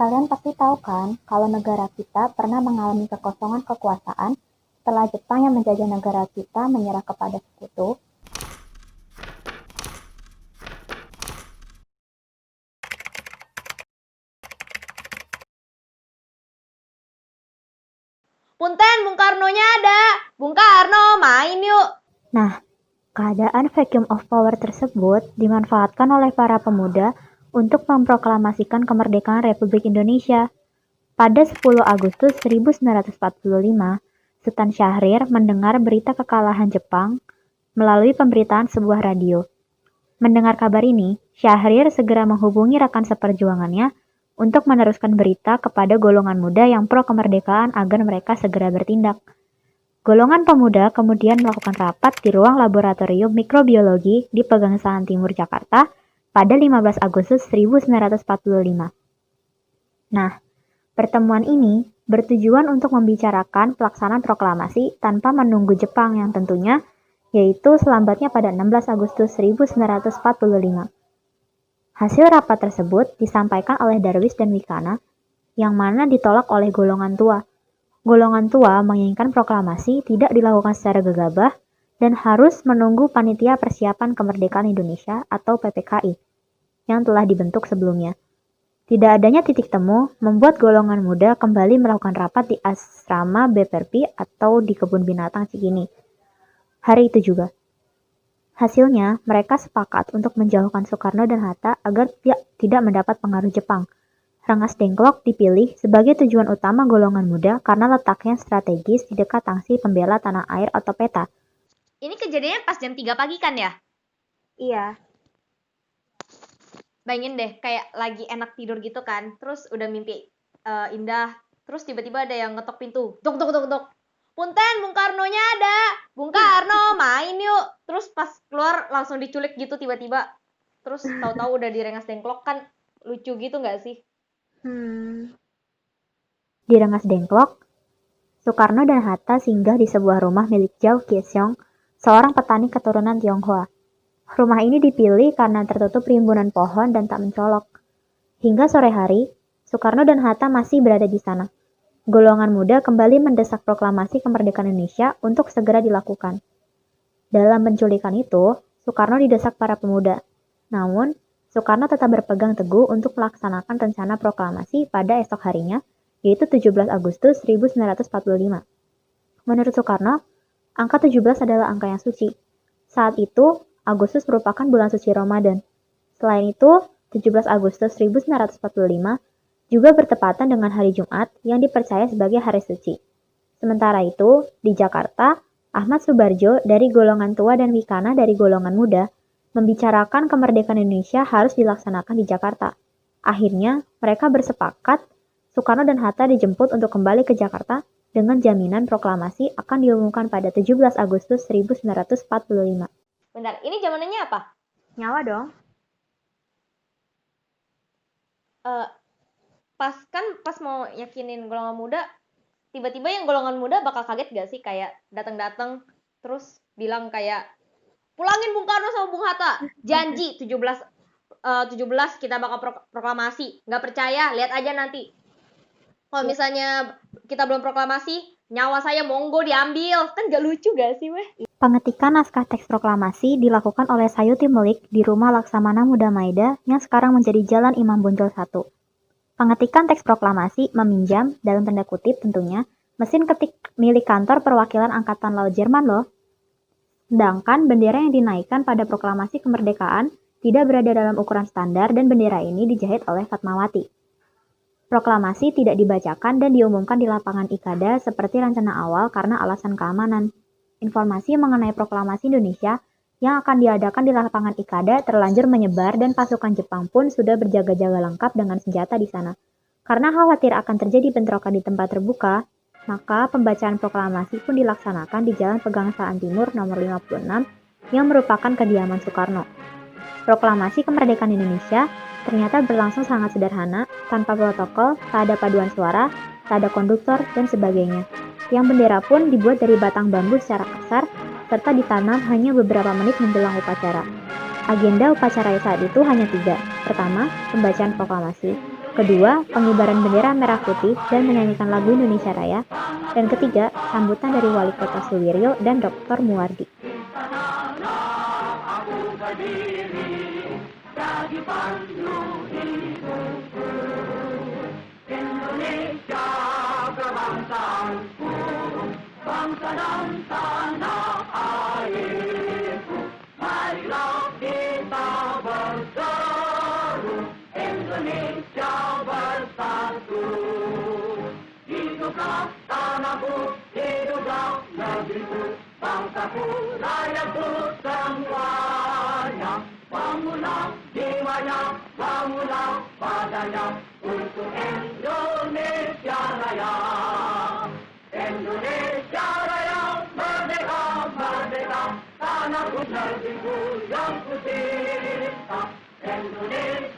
Kalian pasti tahu kan, kalau negara kita pernah mengalami kekosongan kekuasaan setelah Jepang yang menjajah negara kita menyerah kepada sekutu. Punten, Bung Karnonya ada. Bung Karno, main yuk. Nah, keadaan vacuum of power tersebut dimanfaatkan oleh para pemuda untuk memproklamasikan kemerdekaan Republik Indonesia. Pada 10 Agustus 1945, Sultan Syahrir mendengar berita kekalahan Jepang melalui pemberitaan sebuah radio. Mendengar kabar ini, Syahrir segera menghubungi rekan seperjuangannya untuk meneruskan berita kepada golongan muda yang pro kemerdekaan agar mereka segera bertindak. Golongan pemuda kemudian melakukan rapat di ruang laboratorium mikrobiologi di Pegangsaan Timur, Jakarta pada 15 Agustus 1945. Nah, pertemuan ini bertujuan untuk membicarakan pelaksanaan proklamasi tanpa menunggu Jepang yang tentunya yaitu selambatnya pada 16 Agustus 1945. Hasil rapat tersebut disampaikan oleh Darwis dan Wicana, yang mana ditolak oleh golongan tua. Golongan tua menginginkan proklamasi tidak dilakukan secara gegabah dan harus menunggu Panitia Persiapan Kemerdekaan Indonesia atau PPKI yang telah dibentuk sebelumnya. Tidak adanya titik temu membuat golongan muda kembali melakukan rapat di asrama BPRP atau di kebun binatang Cikini. Hari itu juga. Hasilnya, mereka sepakat untuk menjauhkan Soekarno dan Hatta agar tidak mendapat pengaruh Jepang. Rengas Dengklok dipilih sebagai tujuan utama golongan muda karena letaknya strategis di dekat Tangsi Pembela Tanah Air atau PETA. Ini kejadiannya pas jam 3 pagi kan ya? Iya. Bayangin deh, kayak lagi enak tidur gitu kan. Terus udah mimpi indah. Terus tiba-tiba ada yang ngetok pintu. Dok, dok, dok, dok. Punten, Bung Karnonya ada. Bung Karno, main yuk. Terus pas keluar langsung diculik gitu tiba-tiba. Terus tahu-tahu udah di Rengas Dengklok, kan lucu gitu nggak sih? Di Rengas Dengklok, Soekarno dan Hatta singgah di sebuah rumah milik Zhao Keqiang, seorang petani keturunan Tionghoa. Rumah ini dipilih karena tertutup rimbunan pohon dan tak mencolok. Hingga sore hari, Soekarno dan Hatta masih berada di sana. Golongan muda kembali mendesak proklamasi kemerdekaan Indonesia untuk segera dilakukan. Dalam penculikan itu, Soekarno didesak para pemuda. Namun, Soekarno tetap berpegang teguh untuk melaksanakan rencana proklamasi pada esok harinya, yaitu 17 Agustus 1945. Menurut Soekarno, angka 17 adalah angka yang suci. Saat itu, Agustus merupakan bulan suci Ramadan. Selain itu, 17 Agustus 1945 juga bertepatan dengan hari Jumat yang dipercaya sebagai hari suci. Sementara itu, di Jakarta, Ahmad Subarjo dari golongan tua dan Wicana dari golongan muda membicarakan kemerdekaan Indonesia harus dilaksanakan di Jakarta. Akhirnya, mereka bersepakat Soekarno dan Hatta dijemput untuk kembali ke Jakarta dengan jaminan proklamasi akan diumumkan pada 17 Agustus 1945. Bentar, ini zamanannya apa? Nyawa dong. Pas mau yakinin golongan muda, tiba-tiba yang golongan muda bakal kaget gak sih? Kayak datang-datang terus bilang kayak, pulangin Bung Karno sama Bung Hatta, janji 17 kita bakal proklamasi. Nggak percaya, lihat aja nanti. Kalau misalnya kita belum proklamasi, nyawa saya monggo diambil. Kan gak lucu gak sih, weh? Pengetikan naskah teks proklamasi dilakukan oleh Sayuti Melik di rumah Laksamana Muda Maeda yang sekarang menjadi Jalan Imam Bonjol 1. Pengetikan teks proklamasi meminjam, dalam tanda kutip tentunya, mesin ketik milik kantor perwakilan Angkatan Laut Jerman loh. Sedangkan bendera yang dinaikkan pada proklamasi kemerdekaan tidak berada dalam ukuran standar dan bendera ini dijahit oleh Fatmawati. Proklamasi tidak dibacakan dan diumumkan di lapangan Ikada seperti rencana awal karena alasan keamanan. Informasi mengenai proklamasi Indonesia yang akan diadakan di lapangan Ikada terlanjur menyebar dan pasukan Jepang pun sudah berjaga-jaga lengkap dengan senjata di sana. Karena khawatir akan terjadi bentrokan di tempat terbuka, maka pembacaan proklamasi pun dilaksanakan di Jalan Pegangsaan Timur nomor 56 yang merupakan kediaman Soekarno. Proklamasi kemerdekaan Indonesia ternyata berlangsung sangat sederhana, tanpa protokol, tak ada paduan suara, tak ada konduktor, dan sebagainya. Yang bendera pun dibuat dari batang bambu secara kasar, serta ditanam hanya beberapa menit menjelang upacara. Agenda upacara saat itu hanya 3. Pertama, pembacaan proklamasi. Kedua, pengibaran bendera merah putih dan menyanyikan lagu Indonesia Raya. Dan ketiga, sambutan dari Wali Kota Suwiryo dan Dr. Muwardi. Indonesia kebangsaanku, bangsa dan tanah airku, marilah kita berseru, Indonesia bersatu. Hiduplah tanahku, hiduplah negeriku, bangsaku, rakyatku semuanya. Bangunlah jiwanya, bangunlah badannya, untuk Indonesia Raya. Indonesia Raya, merdeka, merdeka, tanahku negeriku yang ku cinta. Indonesia